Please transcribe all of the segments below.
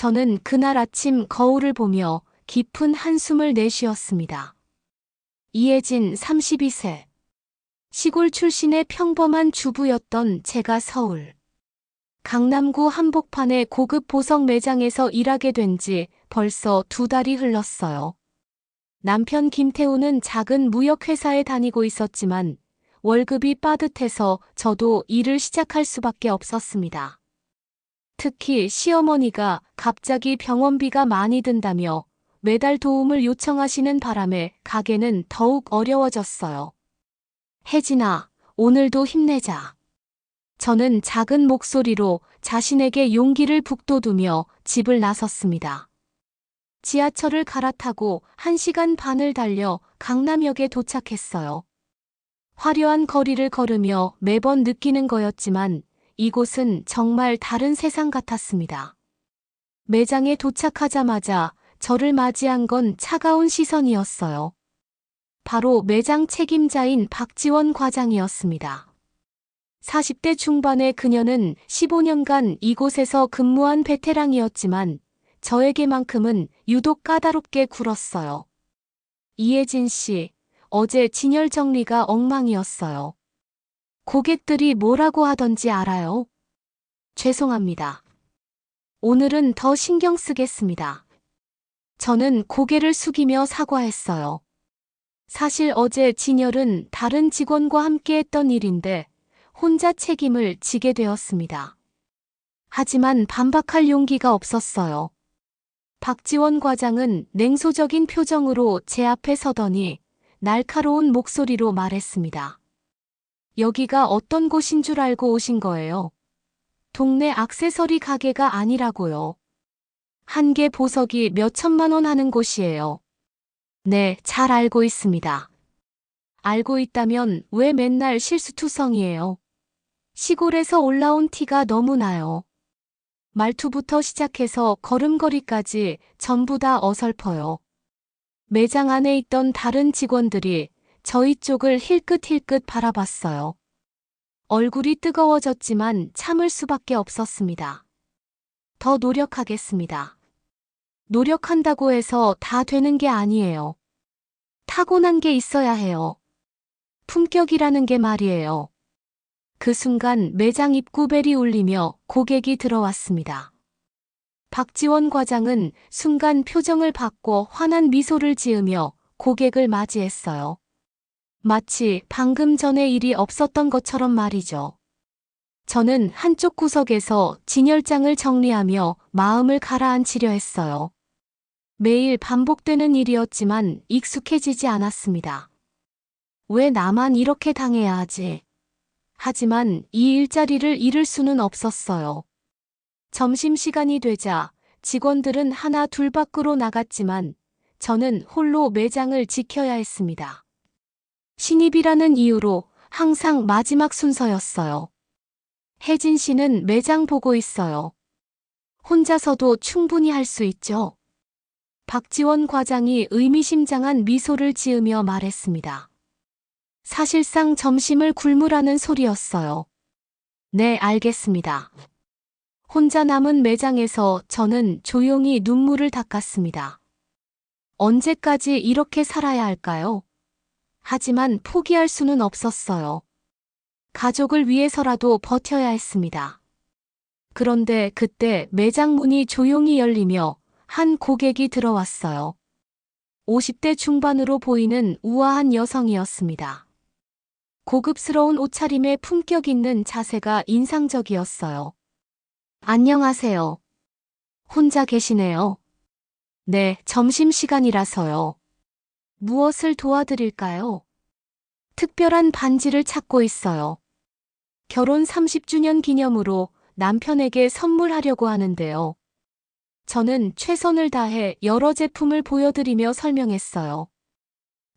저는 그날 아침 거울을 보며 깊은 한숨을 내쉬었습니다. 이혜진 32세. 시골 출신의 평범한 주부였던 제가 서울 강남구 한복판의 고급 보석 매장에서 일하게 된 지 벌써 2달이 흘렀어요. 남편 김태우는 작은 무역회사에 다니고 있었지만 월급이 빠듯해서 저도 일을 시작할 수밖에 없었습니다. 특히 시어머니가 갑자기 병원비가 많이 든다며 매달 도움을 요청하시는 바람에 가게는 더욱 어려워졌어요. 혜진아, 오늘도 힘내자. 저는 작은 목소리로 자신에게 용기를 북돋우며 집을 나섰습니다. 지하철을 갈아타고 1시간 반을 달려 강남역에 도착했어요. 화려한 거리를 걸으며 매번 느끼는 거였지만 이곳은 정말 다른 세상 같았습니다. 매장에 도착하자마자 저를 맞이한 건 차가운 시선이었어요. 바로 매장 책임자인 박지원 과장이었습니다. 40대 중반의 그녀는 15년간 이곳에서 근무한 베테랑이었지만 저에게만큼은 유독 까다롭게 굴었어요. 이혜진 씨, 어제 진열 정리가 엉망이었어요. 고객들이 뭐라고 하던지 알아요? 죄송합니다. 오늘은 더 신경 쓰겠습니다. 저는 고개를 숙이며 사과했어요. 사실 어제 진열은 다른 직원과 함께 했던 일인데 혼자 책임을 지게 되었습니다. 하지만 반박할 용기가 없었어요. 박지원 과장은 냉소적인 표정으로 제 앞에 서더니 날카로운 목소리로 말했습니다. 여기가 어떤 곳인 줄 알고 오신 거예요? 동네 액세서리 가게가 아니라고요. 한 개 보석이 몇 천만 원 하는 곳이에요. 네, 잘 알고 있습니다. 알고 있다면 왜 맨날 실수투성이에요? 시골에서 올라온 티가 너무 나요. 말투부터 시작해서 걸음걸이까지 전부 다 어설퍼요. 매장 안에 있던 다른 직원들이 저희 쪽을 힐끗힐끗 바라봤어요. 얼굴이 뜨거워졌지만 참을 수밖에 없었습니다. 더 노력하겠습니다. 노력한다고 해서 다 되는 게 아니에요. 타고난 게 있어야 해요. 품격이라는 게 말이에요. 그 순간 매장 입구벨이 울리며 고객이 들어왔습니다. 박지원 과장은 순간 표정을 바꿔 환한 미소를 지으며 고객을 맞이했어요. 마치 방금 전에 일이 없었던 것처럼 말이죠. 저는 한쪽 구석에서 진열장을 정리하며 마음을 가라앉히려 했어요. 매일 반복되는 일이었지만 익숙해지지 않았습니다. 왜 나만 이렇게 당해야 하지? 하지만 이 일자리를 잃을 수는 없었어요. 점심시간이 되자 직원들은 하나 둘 밖으로 나갔지만 저는 홀로 매장을 지켜야 했습니다. 신입이라는 이유로 항상 마지막 순서였어요. 혜진 씨는 매장 보고 있어요. 혼자서도 충분히 할 수 있죠. 박지원 과장이 의미심장한 미소를 지으며 말했습니다. 사실상 점심을 굶으라는 소리였어요. 네, 알겠습니다. 혼자 남은 매장에서 저는 조용히 눈물을 닦았습니다. 언제까지 이렇게 살아야 할까요? 하지만 포기할 수는 없었어요. 가족을 위해서라도 버텨야 했습니다. 그런데 그때 매장 문이 조용히 열리며 한 고객이 들어왔어요. 50대 중반으로 보이는 우아한 여성이었습니다. 고급스러운 옷차림에 품격 있는 자세가 인상적이었어요. 안녕하세요. 혼자 계시네요. 네, 점심시간이라서요. 무엇을 도와드릴까요? 특별한 반지를 찾고 있어요. 결혼 30주년 기념으로 남편에게 선물하려고 하는데요. 저는 최선을 다해 여러 제품을 보여드리며 설명했어요.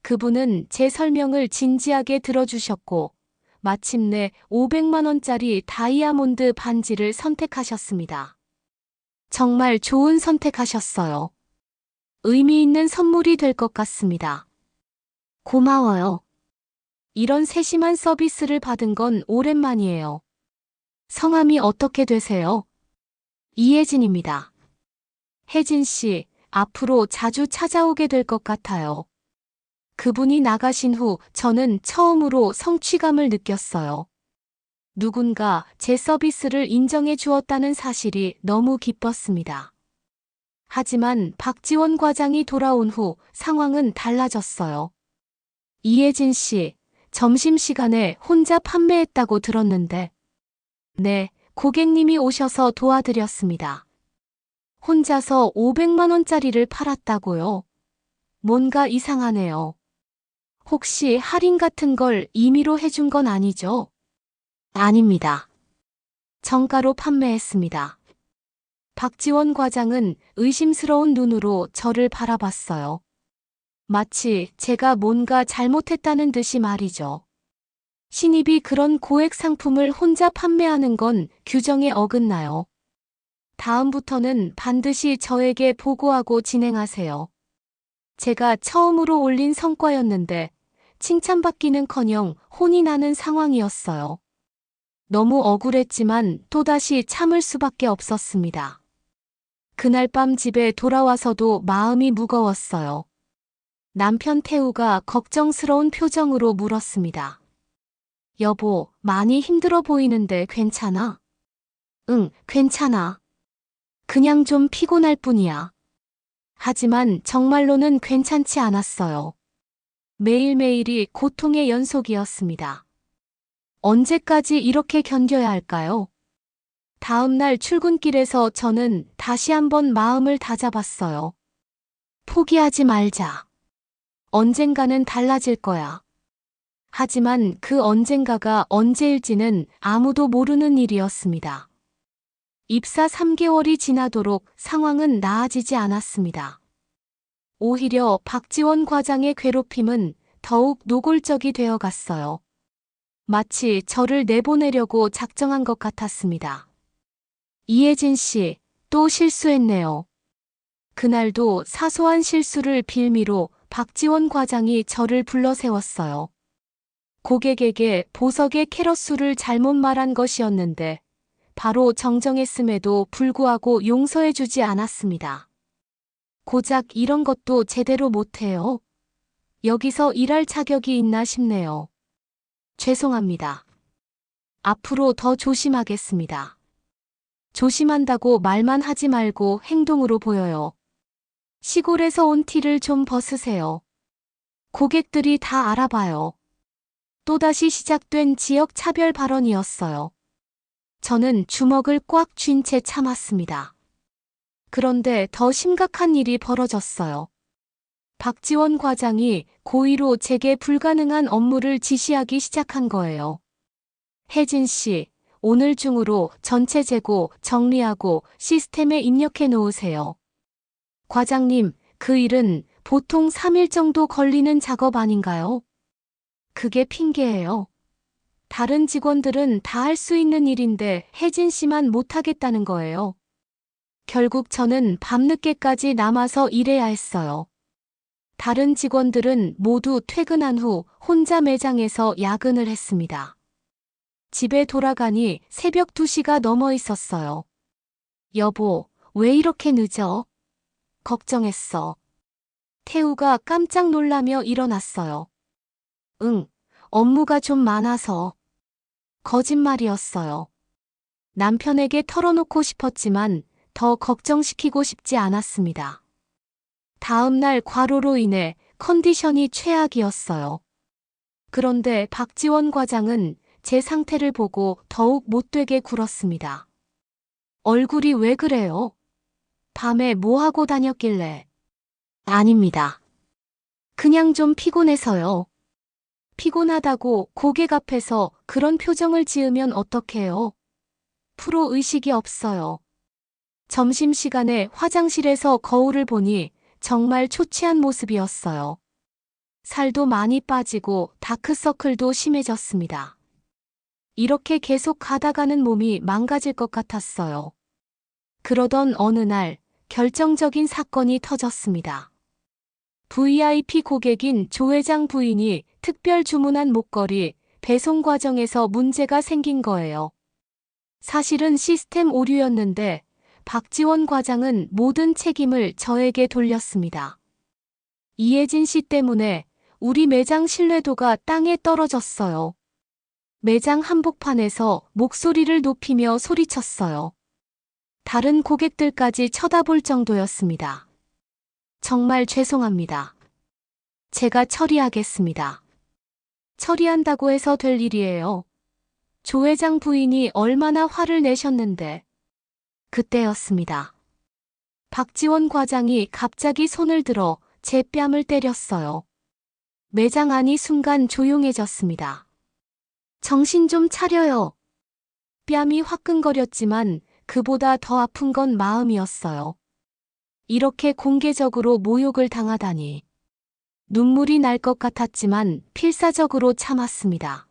그분은 제 설명을 진지하게 들어주셨고 마침내 500만 원짜리 다이아몬드 반지를 선택하셨습니다. 정말 좋은 선택하셨어요. 의미 있는 선물이 될 것 같습니다. 고마워요. 이런 세심한 서비스를 받은 건 오랜만이에요. 성함이 어떻게 되세요? 이혜진입니다. 혜진 씨, 앞으로 자주 찾아오게 될 것 같아요. 그분이 나가신 후 저는 처음으로 성취감을 느꼈어요. 누군가 제 서비스를 인정해 주었다는 사실이 너무 기뻤습니다. 하지만 박지원 과장이 돌아온 후 상황은 달라졌어요. 이혜진 씨, 점심시간에 혼자 판매했다고 들었는데. 네, 고객님이 오셔서 도와드렸습니다. 혼자서 500만 원짜리를 팔았다고요? 뭔가 이상하네요. 혹시 할인 같은 걸 임의로 해준 건 아니죠? 아닙니다. 정가로 판매했습니다. 박지원 과장은 의심스러운 눈으로 저를 바라봤어요. 마치 제가 뭔가 잘못했다는 듯이 말이죠. 신입이 그런 고액 상품을 혼자 판매하는 건 규정에 어긋나요. 다음부터는 반드시 저에게 보고하고 진행하세요. 제가 처음으로 올린 성과였는데 칭찬받기는커녕 혼이 나는 상황이었어요. 너무 억울했지만 또다시 참을 수밖에 없었습니다. 그날 밤 집에 돌아와서도 마음이 무거웠어요. 남편 태우가 걱정스러운 표정으로 물었습니다. 여보, 많이 힘들어 보이는데 괜찮아? 응, 괜찮아. 그냥 좀 피곤할 뿐이야. 하지만 정말로는 괜찮지 않았어요. 매일매일이 고통의 연속이었습니다. 언제까지 이렇게 견뎌야 할까요? 다음 날 출근길에서 저는 다시 한번 마음을 다잡았어요. 포기하지 말자. 언젠가는 달라질 거야. 하지만 그 언젠가가 언제일지는 아무도 모르는 일이었습니다. 입사 3개월이 지나도록 상황은 나아지지 않았습니다. 오히려 박지원 과장의 괴롭힘은 더욱 노골적이 되어 갔어요. 마치 저를 내보내려고 작정한 것 같았습니다. 이혜진 씨, 또 실수했네요. 그날도 사소한 실수를 빌미로 박지원 과장이 저를 불러 세웠어요. 고객에게 보석의 캐럿수를 잘못 말한 것이었는데 바로 정정했음에도 불구하고 용서해주지 않았습니다. 고작 이런 것도 제대로 못해요. 여기서 일할 자격이 있나 싶네요. 죄송합니다. 앞으로 더 조심하겠습니다. 조심한다고 말만 하지 말고 행동으로 보여요. 시골에서 온 티를 좀 벗으세요. 고객들이 다 알아봐요. 또다시 시작된 지역 차별 발언이었어요. 저는 주먹을 꽉 쥔 채 참았습니다. 그런데 더 심각한 일이 벌어졌어요. 박지원 과장이 고의로 제게 불가능한 업무를 지시하기 시작한 거예요. 혜진 씨, 오늘 중으로 전체 재고 정리하고 시스템에 입력해 놓으세요. 과장님, 그 일은 보통 3일 정도 걸리는 작업 아닌가요? 그게 핑계예요. 다른 직원들은 다 할 수 있는 일인데 혜진 씨만 못하겠다는 거예요. 결국 저는 밤늦게까지 남아서 일해야 했어요. 다른 직원들은 모두 퇴근한 후 혼자 매장에서 야근을 했습니다. 집에 돌아가니 새벽 2시가 넘어 있었어요. 여보, 왜 이렇게 늦어? 걱정했어. 태우가 깜짝 놀라며 일어났어요. 응, 업무가 좀 많아서. 거짓말이었어요. 남편에게 털어놓고 싶었지만 더 걱정시키고 싶지 않았습니다. 다음 날 과로로 인해 컨디션이 최악이었어요. 그런데 박지원 과장은 제 상태를 보고 더욱 못되게 굴었습니다. 얼굴이 왜 그래요? 밤에 뭐 하고 다녔길래? 아닙니다. 그냥 좀 피곤해서요. 피곤하다고 고객 앞에서 그런 표정을 지으면 어떡해요? 프로 의식이 없어요. 점심시간에 화장실에서 거울을 보니 정말 초췌한 모습이었어요. 살도 많이 빠지고 다크서클도 심해졌습니다. 이렇게 계속 가다가는 몸이 망가질 것 같았어요. 그러던 어느 날 결정적인 사건이 터졌습니다. VIP 고객인 조 회장 부인이 특별 주문한 목걸이 배송 과정에서 문제가 생긴 거예요. 사실은 시스템 오류였는데 박지원 과장은 모든 책임을 저에게 돌렸습니다. 이혜진 씨 때문에 우리 매장 신뢰도가 땅에 떨어졌어요. 매장 한복판에서 목소리를 높이며 소리쳤어요. 다른 고객들까지 쳐다볼 정도였습니다. 정말 죄송합니다. 제가 처리하겠습니다. 처리한다고 해서 될 일이에요. 조 회장 부인이 얼마나 화를 내셨는데. 그때였습니다. 박지원 과장이 갑자기 손을 들어 제 뺨을 때렸어요. 매장 안이 순간 조용해졌습니다. 정신 좀 차려요. 뺨이 화끈거렸지만 그보다 더 아픈 건 마음이었어요. 이렇게 공개적으로 모욕을 당하다니. 눈물이 날 것 같았지만 필사적으로 참았습니다.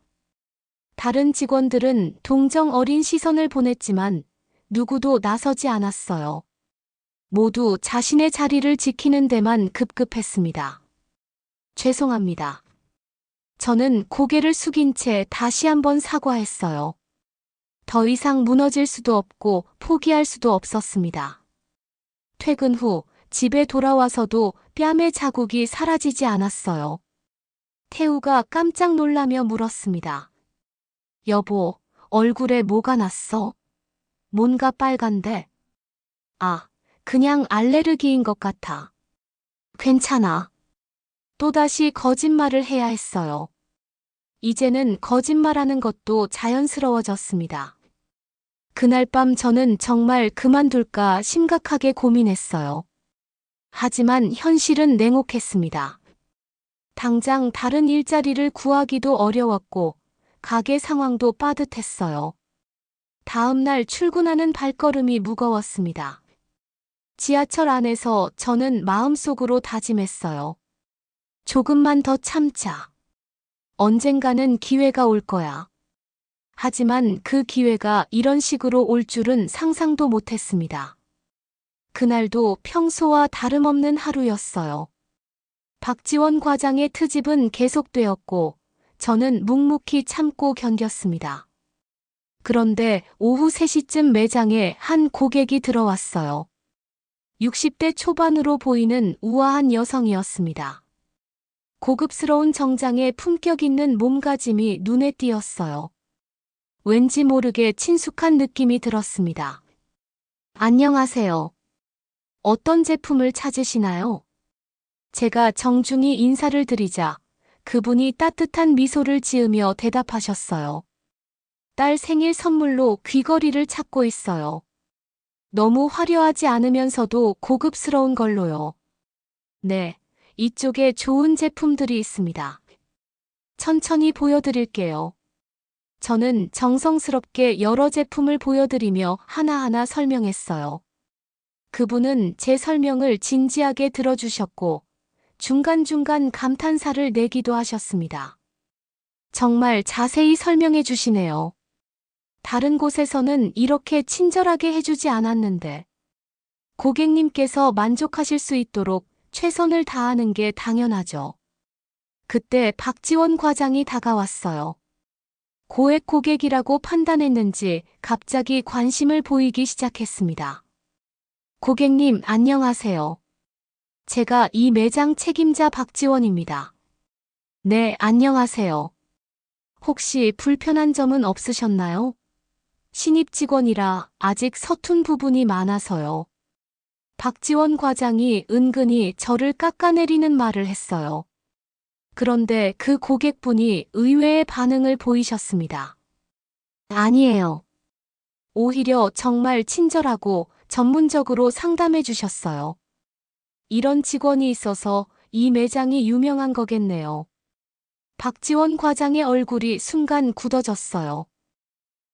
다른 직원들은 동정 어린 시선을 보냈지만 누구도 나서지 않았어요. 모두 자신의 자리를 지키는 데만 급급했습니다. 죄송합니다. 저는 고개를 숙인 채 다시 한번 사과했어요. 더 이상 무너질 수도 없고 포기할 수도 없었습니다. 퇴근 후 집에 돌아와서도 뺨의 자국이 사라지지 않았어요. 태우가 깜짝 놀라며 물었습니다. 여보, 얼굴에 뭐가 났어? 뭔가 빨간데? 아, 그냥 알레르기인 것 같아. 괜찮아. 또다시 거짓말을 해야 했어요. 이제는 거짓말하는 것도 자연스러워졌습니다. 그날 밤 저는 정말 그만둘까 심각하게 고민했어요. 하지만 현실은 냉혹했습니다. 당장 다른 일자리를 구하기도 어려웠고 가게 상황도 빠듯했어요. 다음 날 출근하는 발걸음이 무거웠습니다. 지하철 안에서 저는 마음속으로 다짐했어요. 조금만 더 참자. 언젠가는 기회가 올 거야. 하지만 그 기회가 이런 식으로 올 줄은 상상도 못했습니다. 그날도 평소와 다름없는 하루였어요. 박지원 과장의 트집은 계속되었고 저는 묵묵히 참고 견뎠습니다. 그런데 오후 3시쯤 매장에 한 고객이 들어왔어요. 60대 초반으로 보이는 우아한 여성이었습니다. 고급스러운 정장에 품격 있는 몸가짐이 눈에 띄었어요. 왠지 모르게 친숙한 느낌이 들었습니다. 안녕하세요. 어떤 제품을 찾으시나요? 제가 정중히 인사를 드리자 그분이 따뜻한 미소를 지으며 대답하셨어요. 딸 생일 선물로 귀걸이를 찾고 있어요. 너무 화려하지 않으면서도 고급스러운 걸로요. 네, 이쪽에 좋은 제품들이 있습니다. 천천히 보여드릴게요. 저는 정성스럽게 여러 제품을 보여드리며 하나하나 설명했어요. 그분은 제 설명을 진지하게 들어주셨고 중간중간 감탄사를 내기도 하셨습니다. 정말 자세히 설명해 주시네요. 다른 곳에서는 이렇게 친절하게 해주지 않았는데 고객님께서 만족하실 수 있도록 최선을 다하는 게 당연하죠. 그때 박지원 과장이 다가왔어요. 고액 고객이라고 판단했는지 갑자기 관심을 보이기 시작했습니다. 고객님 안녕하세요. 제가 이 매장 책임자 박지원입니다. 네, 안녕하세요. 혹시 불편한 점은 없으셨나요? 신입 직원이라 아직 서툰 부분이 많아서요. 박지원 과장이 은근히 저를 깎아내리는 말을 했어요. 그런데 그 고객분이 의외의 반응을 보이셨습니다. 아니에요. 오히려 정말 친절하고 전문적으로 상담해 주셨어요. 이런 직원이 있어서 이 매장이 유명한 거겠네요. 박지원 과장의 얼굴이 순간 굳어졌어요.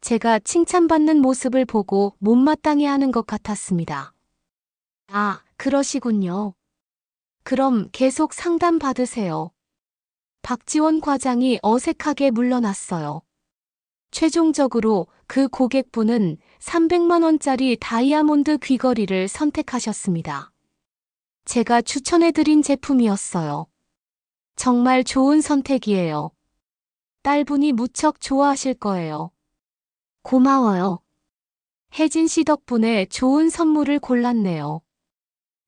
제가 칭찬받는 모습을 보고 못마땅해하는 것 같았습니다. 아, 그러시군요. 그럼 계속 상담 받으세요. 박지원 과장이 어색하게 물러났어요. 최종적으로 그 고객분은 300만 원짜리 다이아몬드 귀걸이를 선택하셨습니다. 제가 추천해드린 제품이었어요. 정말 좋은 선택이에요. 딸분이 무척 좋아하실 거예요. 고마워요. 혜진 씨 덕분에 좋은 선물을 골랐네요.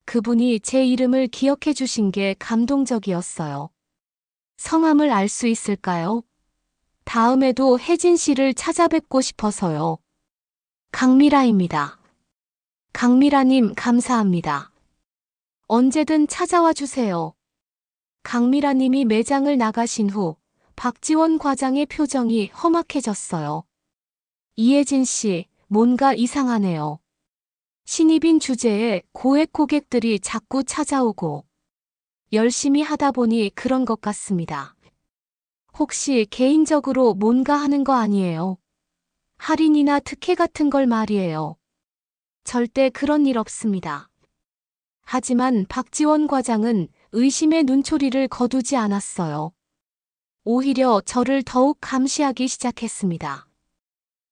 그분이 제 이름을 기억해 주신 게 감동적이었어요. 성함을 알 수 있을까요? 다음에도 혜진 씨를 찾아뵙고 싶어서요. 강미라입니다. 강미라님 감사합니다. 언제든 찾아와 주세요. 강미라님이 매장을 나가신 후 박지원 과장의 표정이 험악해졌어요. 이혜진 씨, 뭔가 이상하네요. 신입인 주제에 고액 고객들이 자꾸 찾아오고 열심히 하다 보니 그런 것 같습니다. 혹시 개인적으로 뭔가 하는 거 아니에요? 할인이나 특혜 같은 걸 말이에요. 절대 그런 일 없습니다. 하지만 박지원 과장은 의심의 눈초리를 거두지 않았어요. 오히려 저를 더욱 감시하기 시작했습니다.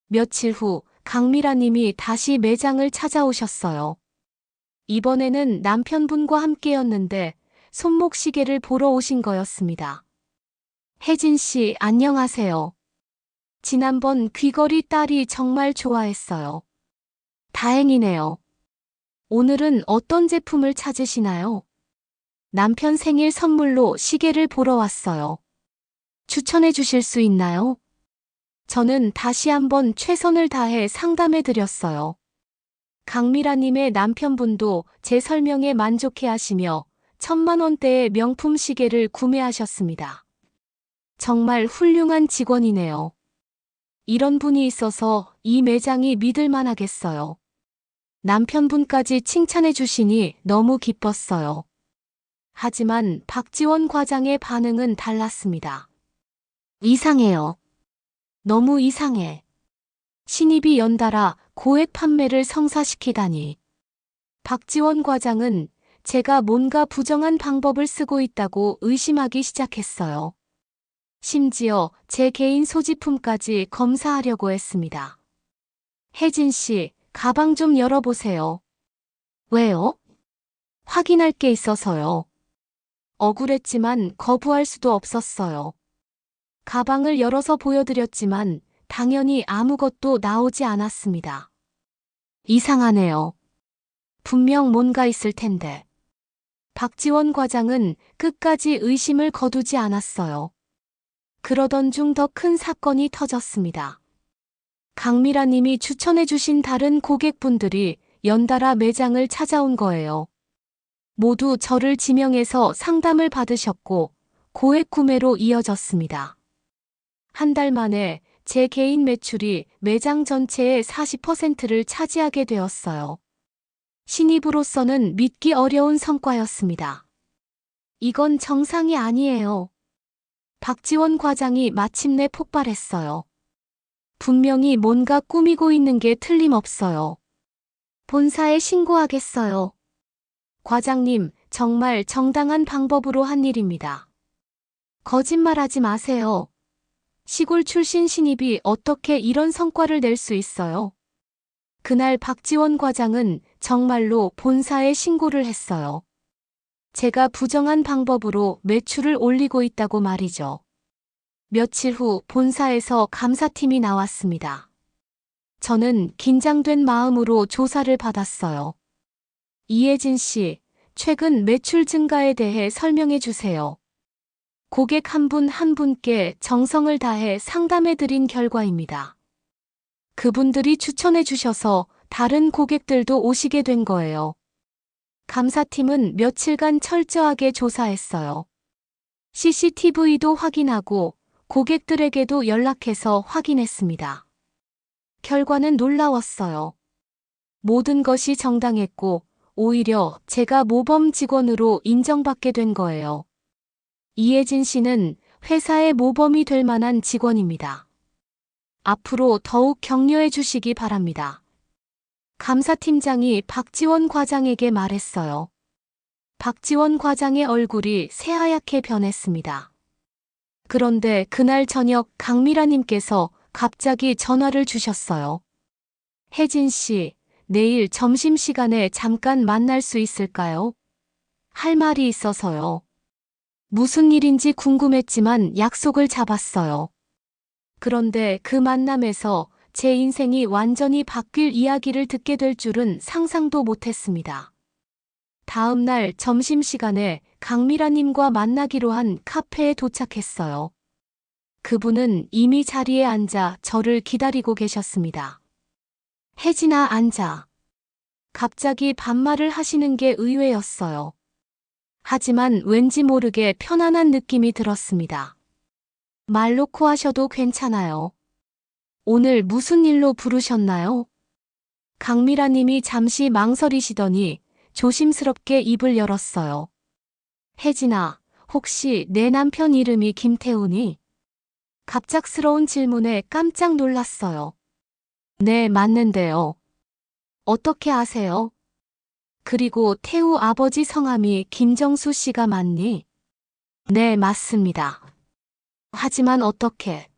며칠 후 강미라 님이 다시 매장을 찾아오셨어요. 이번에는 남편분과 함께였는데 손목시계를 보러 오신 거였습니다. 혜진 씨, 안녕하세요. 지난번 귀걸이 딸이 정말 좋아했어요. 다행이네요. 오늘은 어떤 제품을 찾으시나요? 남편 생일 선물로 시계를 보러 왔어요. 추천해 주실 수 있나요? 저는 다시 한번 최선을 다해 상담해 드렸어요. 강미라님의 남편분도 제 설명에 만족해 하시며 1,000만 원대의 명품 시계를 구매하셨습니다. 정말 훌륭한 직원이네요. 이런 분이 있어서 이 매장이 믿을만 하겠어요. 남편분까지 칭찬해 주시니 너무 기뻤어요. 하지만 박지원 과장의 반응은 달랐습니다. 이상해요. 너무 이상해. 신입이 연달아 고액 판매를 성사시키다니. 박지원 과장은 제가 뭔가 부정한 방법을 쓰고 있다고 의심하기 시작했어요. 심지어 제 개인 소지품까지 검사하려고 했습니다. 혜진 씨, 가방 좀 열어보세요. 왜요? 확인할 게 있어서요. 억울했지만 거부할 수도 없었어요. 가방을 열어서 보여드렸지만 당연히 아무것도 나오지 않았습니다. 이상하네요. 분명 뭔가 있을 텐데. 박지원 과장은 끝까지 의심을 거두지 않았어요. 그러던 중 더 큰 사건이 터졌습니다. 강미라 님이 추천해 주신 다른 고객분들이 연달아 매장을 찾아온 거예요. 모두 저를 지명해서 상담을 받으셨고 고액 구매로 이어졌습니다. 한 달 만에 제 개인 매출이 매장 전체의 40%를 차지하게 되었어요. 신입으로서는 믿기 어려운 성과였습니다. 이건 정상이 아니에요. 박지원 과장이 마침내 폭발했어요. 분명히 뭔가 꾸미고 있는 게 틀림없어요. 본사에 신고하겠어요. 과장님, 정말 정당한 방법으로 한 일입니다. 거짓말하지 마세요. 시골 출신 신입이 어떻게 이런 성과를 낼 수 있어요? 그날 박지원 과장은 정말로 본사에 신고를 했어요. 제가 부정한 방법으로 매출을 올리고 있다고 말이죠. 며칠 후 본사에서 감사팀이 나왔습니다. 저는 긴장된 마음으로 조사를 받았어요. 이혜진 씨, 최근 매출 증가에 대해 설명해 주세요. 고객 한 분 한 분께 정성을 다해 상담해 드린 결과입니다. 그분들이 추천해 주셔서 다른 고객들도 오시게 된 거예요. 감사팀은 며칠간 철저하게 조사했어요. CCTV도 확인하고 고객들에게도 연락해서 확인했습니다. 결과는 놀라웠어요. 모든 것이 정당했고 오히려 제가 모범 직원으로 인정받게 된 거예요. 이혜진 씨는 회사의 모범이 될 만한 직원입니다. 앞으로 더욱 격려해 주시기 바랍니다. 감사팀장이 박지원 과장에게 말했어요. 박지원 과장의 얼굴이 새하얗게 변했습니다. 그런데 그날 저녁 강미라님께서 갑자기 전화를 주셨어요. 혜진 씨, 내일 점심시간에 잠깐 만날 수 있을까요? 할 말이 있어서요. 무슨 일인지 궁금했지만 약속을 잡았어요. 그런데 그 만남에서 제 인생이 완전히 바뀔 이야기를 듣게 될 줄은 상상도 못했습니다. 다음 날 점심시간에 강미라님과 만나기로 한 카페에 도착했어요. 그분은 이미 자리에 앉아 저를 기다리고 계셨습니다. 혜진아, 앉아. 갑자기 반말을 하시는 게 의외였어요. 하지만 왠지 모르게 편안한 느낌이 들었습니다. 말 놓고 하셔도 괜찮아요. 오늘 무슨 일로 부르셨나요? 강미라님이 잠시 망설이시더니 조심스럽게 입을 열었어요. 혜진아, 혹시 내 남편 이름이 김태훈이? 갑작스러운 질문에 깜짝 놀랐어요. 네, 맞는데요. 어떻게 아세요? 그리고 태우 아버지 성함이 김정수 씨가 맞니? 네, 맞습니다. 하지만 어떻게?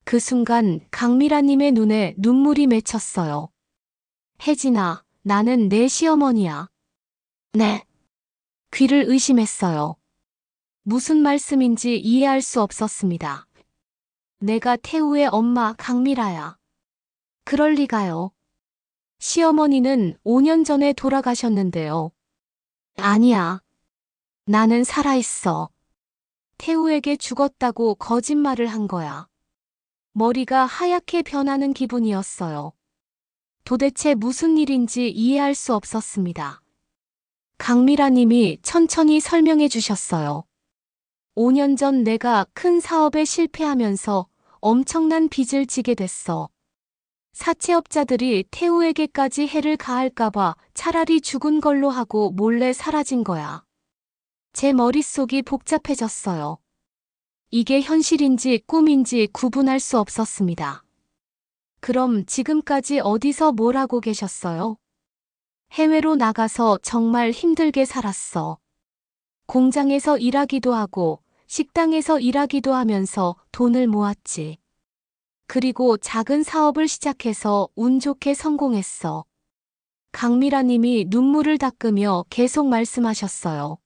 그 순간 강미라님의 눈에 눈물이 맺혔어요. 혜진아, 나는 내 시어머니야. 네. 귀를 의심했어요. 무슨 말씀인지 이해할 수 없었습니다. 내가 태우의 엄마 강미라야. 그럴 리가요. 시어머니는 5년 전에 돌아가셨는데요. 아니야. 나는 살아있어. 태우에게 죽었다고 거짓말을 한 거야. 머리가 하얗게 변하는 기분이었어요. 도대체 무슨 일인지 이해할 수 없었습니다. 강미라님이 천천히 설명해 주셨어요. 5년 전 내가 큰 사업에 실패하면서 엄청난 빚을 지게 됐어. 사채업자들이 태우에게까지 해를 가할까봐 차라리 죽은 걸로 하고 몰래 사라진 거야. 제 머릿속이 복잡해졌어요. 이게 현실인지 꿈인지 구분할 수 없었습니다. 그럼 지금까지 어디서 뭘 하고 계셨어요? 해외로 나가서 정말 힘들게 살았어. 공장에서 일하기도 하고 식당에서 일하기도 하면서 돈을 모았지. 그리고 작은 사업을 시작해서 운 좋게 성공했어. 강미라님이 눈물을 닦으며 계속 말씀하셨어요.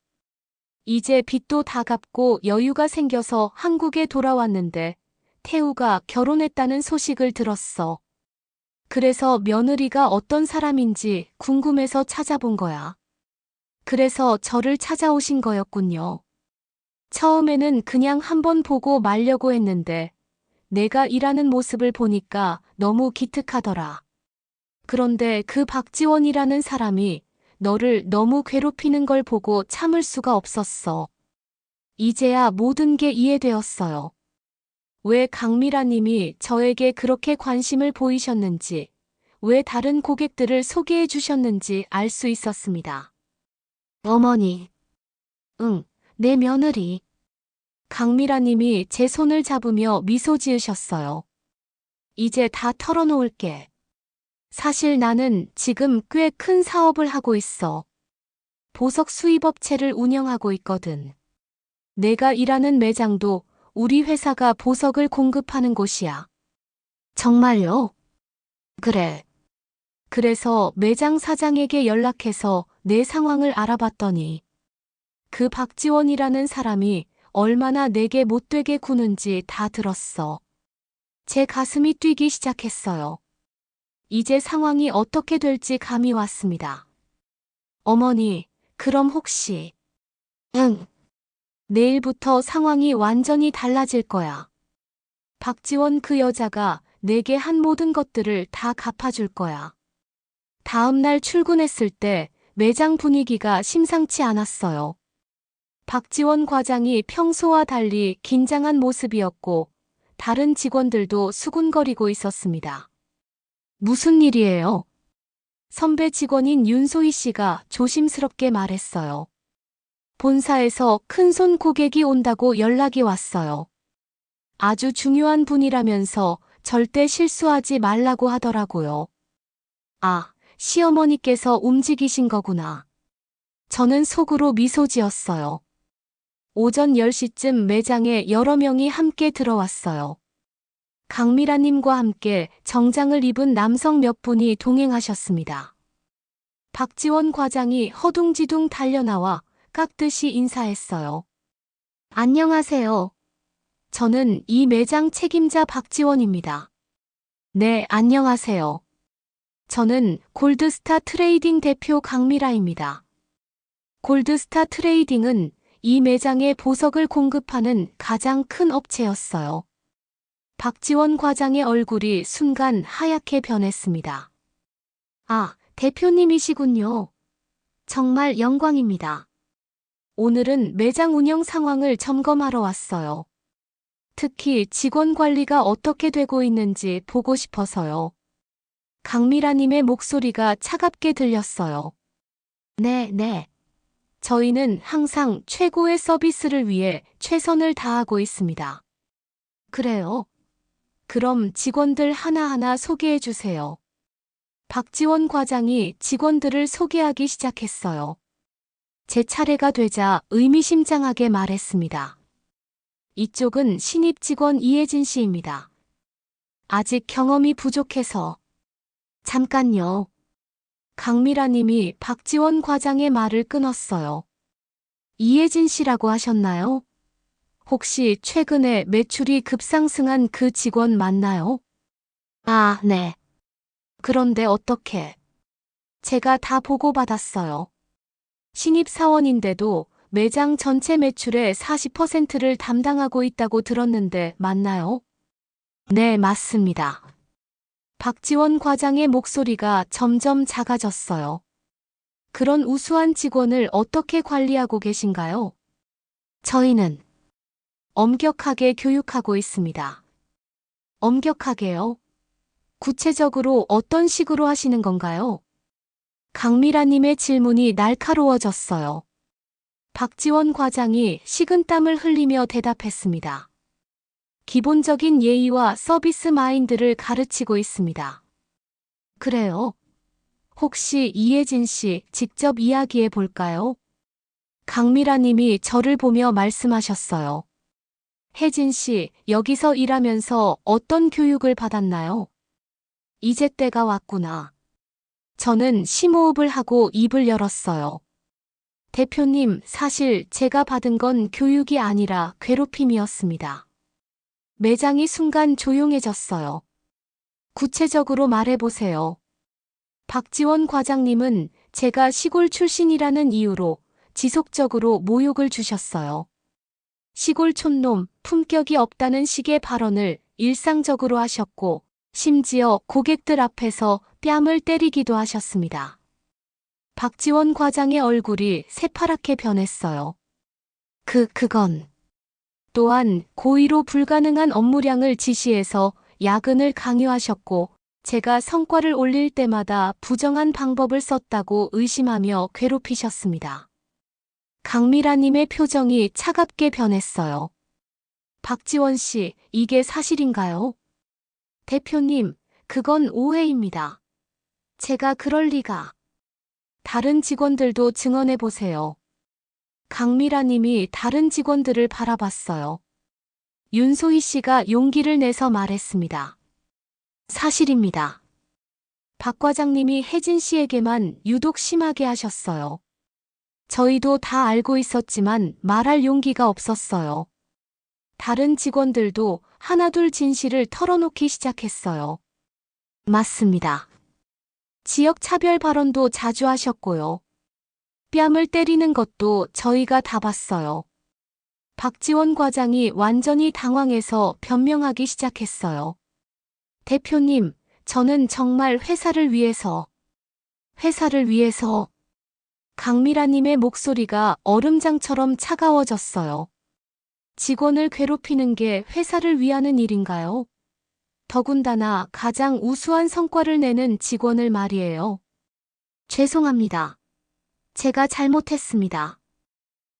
이제 빚도 다 갚고 여유가 생겨서 한국에 돌아왔는데 태우가 결혼했다는 소식을 들었어. 그래서 며느리가 어떤 사람인지 궁금해서 찾아본 거야. 그래서 저를 찾아오신 거였군요. 처음에는 그냥 한번 보고 말려고 했는데 내가 일하는 모습을 보니까 너무 기특하더라. 그런데 그 박지원이라는 사람이 너를 너무 괴롭히는 걸 보고 참을 수가 없었어. 이제야 모든 게 이해되었어요. 왜 강미라님이 저에게 그렇게 관심을 보이셨는지, 왜 다른 고객들을 소개해 주셨는지 알 수 있었습니다. 어머니. 응, 내 며느리. 강미라님이 제 손을 잡으며 미소 지으셨어요. 이제 다 털어놓을게. 사실 나는 지금 꽤 큰 사업을 하고 있어. 보석 수입업체를 운영하고 있거든. 내가 일하는 매장도 우리 회사가 보석을 공급하는 곳이야. 정말요? 그래. 그래서 매장 사장에게 연락해서 내 상황을 알아봤더니 그 박지원이라는 사람이 얼마나 내게 못되게 구는지 다 들었어. 제 가슴이 뛰기 시작했어요. 이제 상황이 어떻게 될지 감이 왔습니다. 어머니, 그럼 혹시... 응. 내일부터 상황이 완전히 달라질 거야. 박지원 그 여자가 내게 한 모든 것들을 다 갚아줄 거야. 다음 날 출근했을 때 매장 분위기가 심상치 않았어요. 박지원 과장이 평소와 달리 긴장한 모습이었고 다른 직원들도 수군거리고 있었습니다. 무슨 일이에요? 선배 직원인 윤소희 씨가 조심스럽게 말했어요. 본사에서 큰손 고객이 온다고 연락이 왔어요. 아주 중요한 분이라면서 절대 실수하지 말라고 하더라고요. 아, 시어머니께서 움직이신 거구나. 저는 속으로 미소 지었어요. 오전 10시쯤 매장에 여러 명이 함께 들어왔어요. 강미라님과 함께 정장을 입은 남성 몇 분이 동행하셨습니다. 박지원 과장이 허둥지둥 달려나와 깍듯이 인사했어요. 안녕하세요. 저는 이 매장 책임자 박지원입니다. 네, 안녕하세요. 저는 골드스타 트레이딩 대표 강미라입니다. 골드스타 트레이딩은 이 매장에 보석을 공급하는 가장 큰 업체였어요. 박지원 과장의 얼굴이 순간 하얗게 변했습니다. 아, 대표님이시군요. 정말 영광입니다. 오늘은 매장 운영 상황을 점검하러 왔어요. 특히 직원 관리가 어떻게 되고 있는지 보고 싶어서요. 강미라님의 목소리가 차갑게 들렸어요. 네. 저희는 항상 최고의 서비스를 위해 최선을 다하고 있습니다. 그래요? 그럼 직원들 하나하나 소개해 주세요. 박지원 과장이 직원들을 소개하기 시작했어요. 제 차례가 되자 의미심장하게 말했습니다. 이쪽은 신입 직원 이혜진 씨입니다. 아직 경험이 부족해서. 잠깐요. 강미라 님이 박지원 과장의 말을 끊었어요. 이혜진 씨라고 하셨나요? 혹시 최근에 매출이 급상승한 그 직원 맞나요? 아, 네. 그런데 어떻게? 제가 다 보고받았어요. 신입사원인데도 매장 전체 매출의 40%를 담당하고 있다고 들었는데 맞나요? 네, 맞습니다. 박지원 과장의 목소리가 점점 작아졌어요. 그런 우수한 직원을 어떻게 관리하고 계신가요? 저희는 엄격하게 교육하고 있습니다. 엄격하게요? 구체적으로 어떤 식으로 하시는 건가요? 강미라님의 질문이 날카로워졌어요. 박지원 과장이 식은땀을 흘리며 대답했습니다. 기본적인 예의와 서비스 마인드를 가르치고 있습니다. 그래요? 혹시 이혜진 씨 직접 이야기해 볼까요? 강미라 님이 저를 보며 말씀하셨어요. 혜진 씨, 여기서 일하면서 어떤 교육을 받았나요? 이제 때가 왔구나. 저는 심호흡을 하고 입을 열었어요. 대표님, 사실 제가 받은 건 교육이 아니라 괴롭힘이었습니다. 매장이 순간 조용해졌어요. 구체적으로 말해보세요. 박지원 과장님은 제가 시골 출신이라는 이유로 지속적으로 모욕을 주셨어요. 시골 촌놈, 품격이 없다는 식의 발언을 일상적으로 하셨고, 심지어 고객들 앞에서 뺨을 때리기도 하셨습니다. 박지원 과장의 얼굴이 새파랗게 변했어요. 그건. 또한 고의로 불가능한 업무량을 지시해서 야근을 강요하셨고, 제가 성과를 올릴 때마다 부정한 방법을 썼다고 의심하며 괴롭히셨습니다. 강미라님의 표정이 차갑게 변했어요. 박지원 씨, 이게 사실인가요? 대표님, 그건 오해입니다. 제가 그럴 리가. 다른 직원들도 증언해 보세요. 강미라님이 다른 직원들을 바라봤어요. 윤소희 씨가 용기를 내서 말했습니다. 사실입니다. 박 과장님이 혜진 씨에게만 유독 심하게 하셨어요. 저희도 다 알고 있었지만 말할 용기가 없었어요. 다른 직원들도 하나둘 진실을 털어놓기 시작했어요. 맞습니다. 지역 차별 발언도 자주 하셨고요. 뺨을 때리는 것도 저희가 다 봤어요. 박지원 과장이 완전히 당황해서 변명하기 시작했어요. 대표님, 저는 정말 회사를 위해서. 강미라님의 목소리가 얼음장처럼 차가워졌어요. 직원을 괴롭히는 게 회사를 위하는 일인가요? 더군다나 가장 우수한 성과를 내는 직원을 말이에요. 죄송합니다. 제가 잘못했습니다.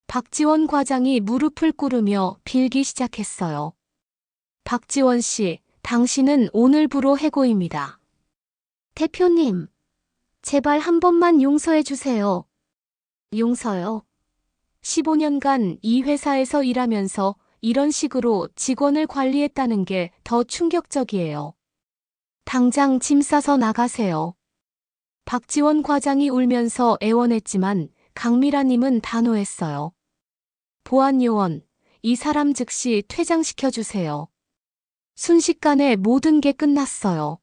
박지원 과장이 무릎을 꿇으며 빌기 시작했어요. 박지원 씨, 당신은 오늘부로 해고입니다. 대표님, 제발 한 번만 용서해 주세요. 용서요? 15년간 이 회사에서 일하면서 이런 식으로 직원을 관리했다는 게 더 충격적이에요. 당장 짐 싸서 나가세요. 박지원 과장이 울면서 애원했지만 강미라님은 단호했어요. 보안 요원, 이 사람 즉시 퇴장시켜 주세요. 순식간에 모든 게 끝났어요.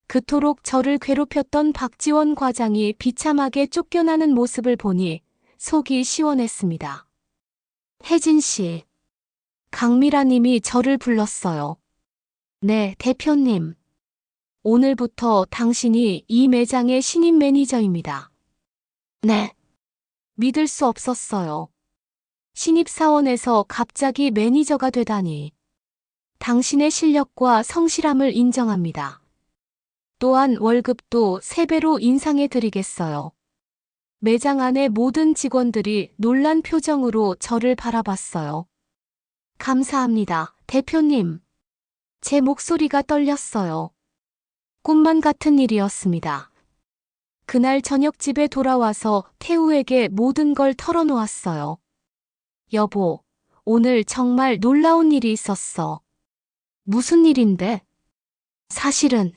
그토록 저를 괴롭혔던 박지원 과장이 비참하게 쫓겨나는 모습을 보니 속이 시원했습니다. 혜진 씨, 강미라 님이 저를 불렀어요. 네, 대표님. 오늘부터 당신이 이 매장의 신임 매니저입니다. 네. 믿을 수 없었어요. 신입사원에서 갑자기 매니저가 되다니. 당신의 실력과 성실함을 인정합니다. 또한 월급도 3배로 인상해 드리겠어요. 매장 안의 모든 직원들이 놀란 표정으로 저를 바라봤어요. 감사합니다, 대표님. 제 목소리가 떨렸어요. 꿈만 같은 일이었습니다. 그날 저녁 집에 돌아와서 태우에게 모든 걸 털어놓았어요. 여보, 오늘 정말 놀라운 일이 있었어. 무슨 일인데? 사실은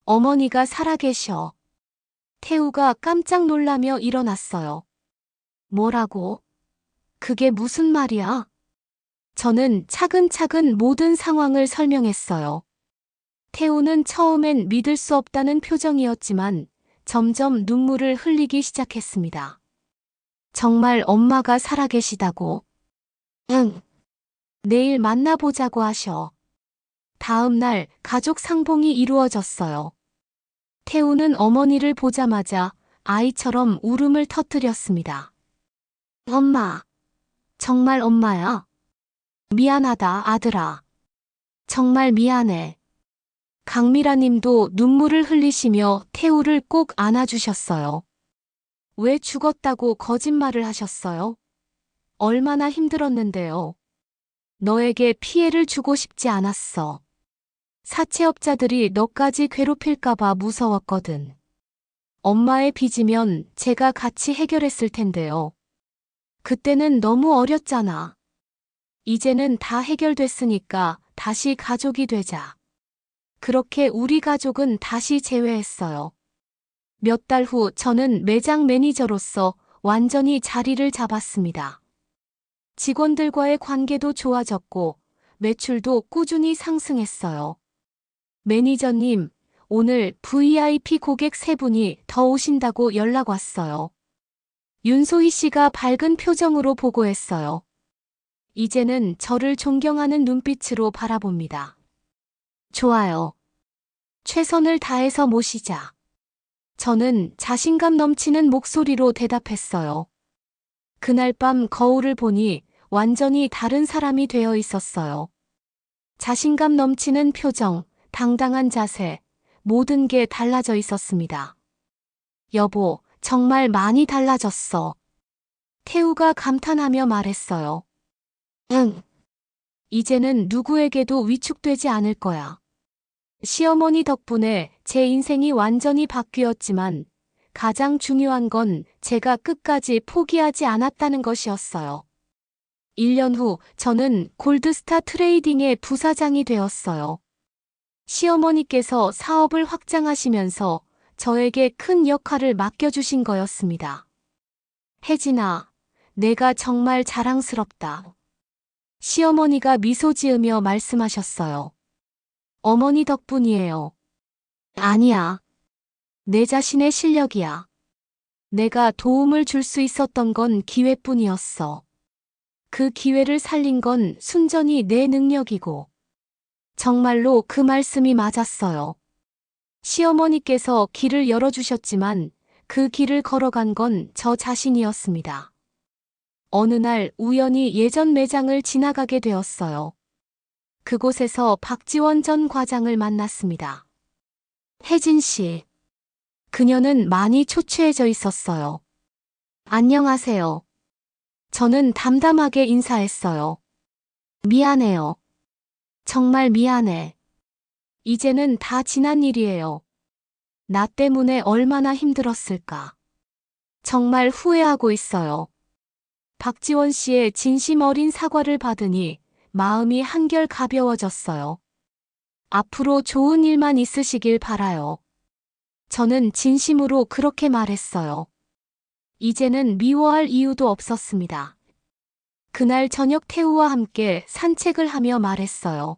어머니가 살아계셔. 태우가 깜짝 놀라며 일어났어요. 뭐라고? 그게 무슨 말이야? 저는 차근차근 모든 상황을 설명했어요. 태우는 처음엔 믿을 수 없다는 표정이었지만 점점 눈물을 흘리기 시작했습니다. 정말 엄마가 살아계시다고? 응. 내일 만나보자고 하셔. 다음 날 가족 상봉이 이루어졌어요. 태우는 어머니를 보자마자 아이처럼 울음을 터뜨렸습니다. 엄마, 정말 엄마야? 미안하다, 아들아. 정말 미안해. 강미라 님도 눈물을 흘리시며 태우를 꼭 안아주셨어요. 왜 죽었다고 거짓말을 하셨어요? 얼마나 힘들었는데요. 너에게 피해를 주고 싶지 않았어. 사채업자들이 너까지 괴롭힐까봐 무서웠거든. 엄마의 빚이면 제가 같이 해결했을 텐데요. 그때는 너무 어렸잖아. 이제는 다 해결됐으니까 다시 가족이 되자. 그렇게 우리 가족은 다시 재회했어요. 몇 달 후 저는 매장 매니저로서 완전히 자리를 잡았습니다. 직원들과의 관계도 좋아졌고 매출도 꾸준히 상승했어요. 매니저님, 오늘 VIP 고객 3분이 더 오신다고 연락 왔어요. 윤소희 씨가 밝은 표정으로 보고했어요. 이제는 저를 존경하는 눈빛으로 바라봅니다. 좋아요. 최선을 다해서 모시자. 저는 자신감 넘치는 목소리로 대답했어요. 그날 밤 거울을 보니 완전히 다른 사람이 되어 있었어요. 자신감 넘치는 표정, 당당한 자세, 모든 게 달라져 있었습니다. 여보, 정말 많이 달라졌어. 태우가 감탄하며 말했어요. 응. 이제는 누구에게도 위축되지 않을 거야. 시어머니 덕분에 제 인생이 완전히 바뀌었지만 가장 중요한 건 제가 끝까지 포기하지 않았다는 것이었어요. 1년 후 저는 골드스타 트레이딩의 부사장이 되었어요. 시어머니께서 사업을 확장하시면서 저에게 큰 역할을 맡겨주신 거였습니다. 혜진아, 내가 정말 자랑스럽다. 시어머니가 미소 지으며 말씀하셨어요. 어머니 덕분이에요. 아니야. 내 자신의 실력이야. 내가 도움을 줄 수 있었던 건 기회뿐이었어. 그 기회를 살린 건 순전히 내 능력이고. 정말로 그 말씀이 맞았어요. 시어머니께서 길을 열어주셨지만 그 길을 걸어간 건 저 자신이었습니다. 어느 날 우연히 예전 매장을 지나가게 되었어요. 그곳에서 박지원 전 과장을 만났습니다. 혜진 씨. 그녀는 많이 초췌해져 있었어요. 안녕하세요. 저는 담담하게 인사했어요. 미안해요. 정말 미안해. 이제는 다 지난 일이에요. 나 때문에 얼마나 힘들었을까. 정말 후회하고 있어요. 박지원 씨의 진심 어린 사과를 받으니 마음이 한결 가벼워졌어요. 앞으로 좋은 일만 있으시길 바라요. 저는 진심으로 그렇게 말했어요. 이제는 미워할 이유도 없었습니다. 그날 저녁 태우와 함께 산책을 하며 말했어요.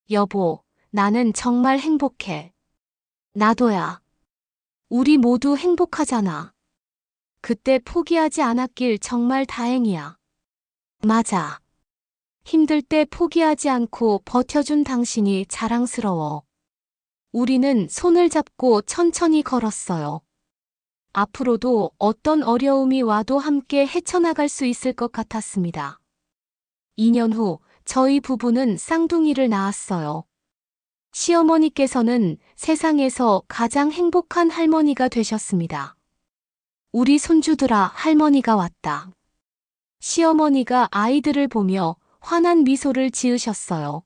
여보, 나는 정말 행복해. 나도야. 우리 모두 행복하잖아. 그때 포기하지 않았길 정말 다행이야. 맞아. 힘들 때 포기하지 않고 버텨준 당신이 자랑스러워. 우리는 손을 잡고 천천히 걸었어요. 앞으로도 어떤 어려움이 와도 함께 헤쳐나갈 수 있을 것 같았습니다. 2년 후 저희 부부는 쌍둥이를 낳았어요. 시어머니께서는 세상에서 가장 행복한 할머니가 되셨습니다. 우리 손주들아, 할머니가 왔다. 시어머니가 아이들을 보며 환한 미소를 지으셨어요.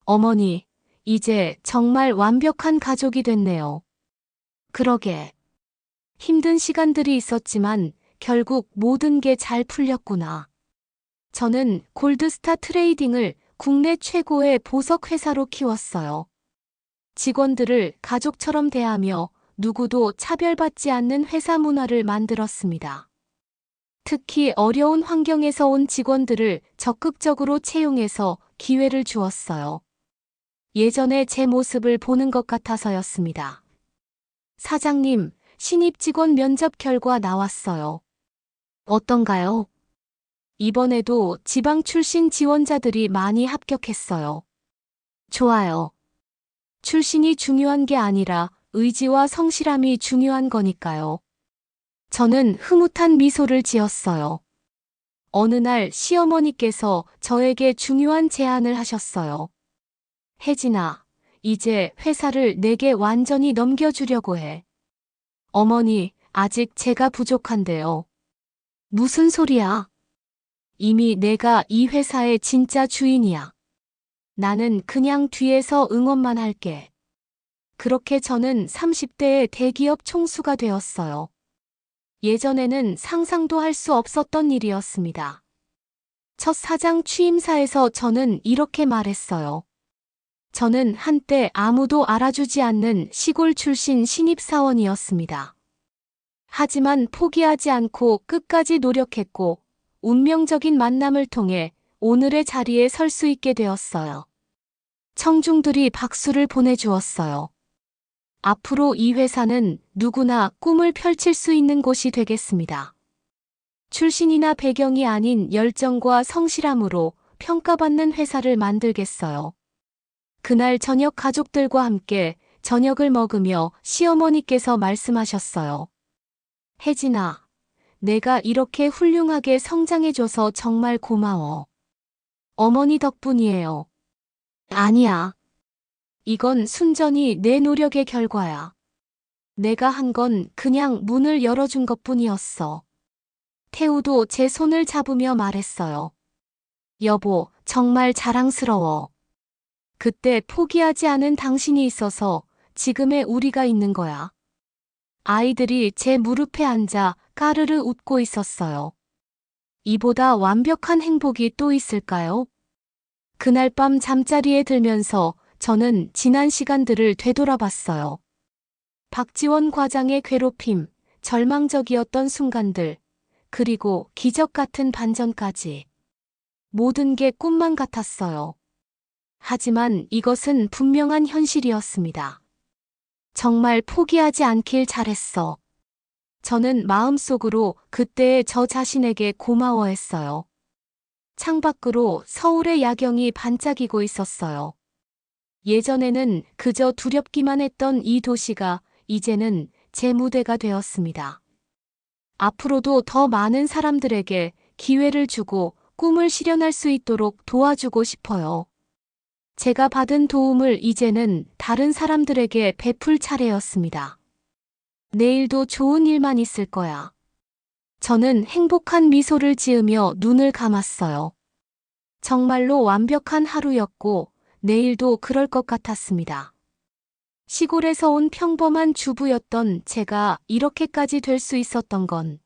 어머니, 이제 정말 완벽한 가족이 됐네요. 그러게. 힘든 시간들이 있었지만 결국 모든 게 잘 풀렸구나. 저는 골드스타 트레이딩을 국내 최고의 보석 회사로 키웠어요. 직원들을 가족처럼 대하며 누구도 차별받지 않는 회사 문화를 만들었습니다. 특히 어려운 환경에서 온 직원들을 적극적으로 채용해서 기회를 주었어요. 예전에 제 모습을 보는 것 같아서였습니다. 사장님, 신입 직원 면접 결과 나왔어요. 어떤가요? 이번에도 지방 출신 지원자들이 많이 합격했어요. 좋아요. 출신이 중요한 게 아니라 의지와 성실함이 중요한 거니까요. 저는 흐뭇한 미소를 지었어요. 어느 날 시어머니께서 저에게 중요한 제안을 하셨어요. 혜진아, 이제 회사를 내게 완전히 넘겨주려고 해. 어머니, 아직 제가 부족한데요. 무슨 소리야? 이미 내가 이 회사의 진짜 주인이야. 나는 그냥 뒤에서 응원만 할게. 그렇게 저는 30대의 대기업 총수가 되었어요. 예전에는 상상도 할 수 없었던 일이었습니다. 첫 사장 취임사에서 저는 이렇게 말했어요. 저는 한때 아무도 알아주지 않는 시골 출신 신입사원이었습니다. 하지만 포기하지 않고 끝까지 노력했고 운명적인 만남을 통해 오늘의 자리에 설 수 있게 되었어요. 청중들이 박수를 보내주었어요. 앞으로 이 회사는 누구나 꿈을 펼칠 수 있는 곳이 되겠습니다. 출신이나 배경이 아닌 열정과 성실함으로 평가받는 회사를 만들겠어요. 그날 저녁 가족들과 함께 저녁을 먹으며 시어머니께서 말씀하셨어요. 혜진아, 내가 이렇게 훌륭하게 성장해줘서 정말 고마워. 어머니 덕분이에요. 아니야. 이건 순전히 내 노력의 결과야. 내가 한 건 그냥 문을 열어준 것뿐이었어. 태우도 제 손을 잡으며 말했어요. 여보, 정말 자랑스러워. 그때 포기하지 않은 당신이 있어서 지금의 우리가 있는 거야. 아이들이 제 무릎에 앉아 까르르 웃고 있었어요. 이보다 완벽한 행복이 또 있을까요? 그날 밤 잠자리에 들면서 저는 지난 시간들을 되돌아봤어요. 박지원 과장의 괴롭힘, 절망적이었던 순간들, 그리고 기적 같은 반전까지. 모든 게 꿈만 같았어요. 하지만 이것은 분명한 현실이었습니다. 정말 포기하지 않길 잘했어. 저는 마음속으로 그때의 저 자신에게 고마워했어요. 창밖으로 서울의 야경이 반짝이고 있었어요. 예전에는 그저 두렵기만 했던 이 도시가 이제는 제 무대가 되었습니다. 앞으로도 더 많은 사람들에게 기회를 주고 꿈을 실현할 수 있도록 도와주고 싶어요. 제가 받은 도움을 이제는 다른 사람들에게 베풀 차례였습니다. 내일도 좋은 일만 있을 거야. 저는 행복한 미소를 지으며 눈을 감았어요. 정말로 완벽한 하루였고 내일도 그럴 것 같았습니다. 시골에서 온 평범한 주부였던 제가 이렇게까지 될 수 있었던 건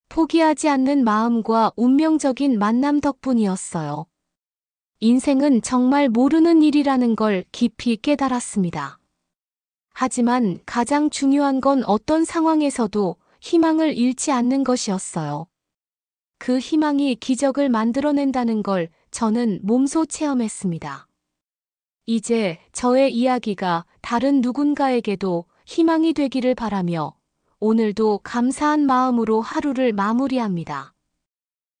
포기하지 않는 마음과 운명적인 만남 덕분이었어요. 인생은 정말 모르는 일이라는 걸 깊이 깨달았습니다. 하지만 가장 중요한 건 어떤 상황에서도 희망을 잃지 않는 것이었어요. 그 희망이 기적을 만들어낸다는 걸 저는 몸소 체험했습니다. 이제 저의 이야기가 다른 누군가에게도 희망이 되기를 바라며 오늘도 감사한 마음으로 하루를 마무리합니다.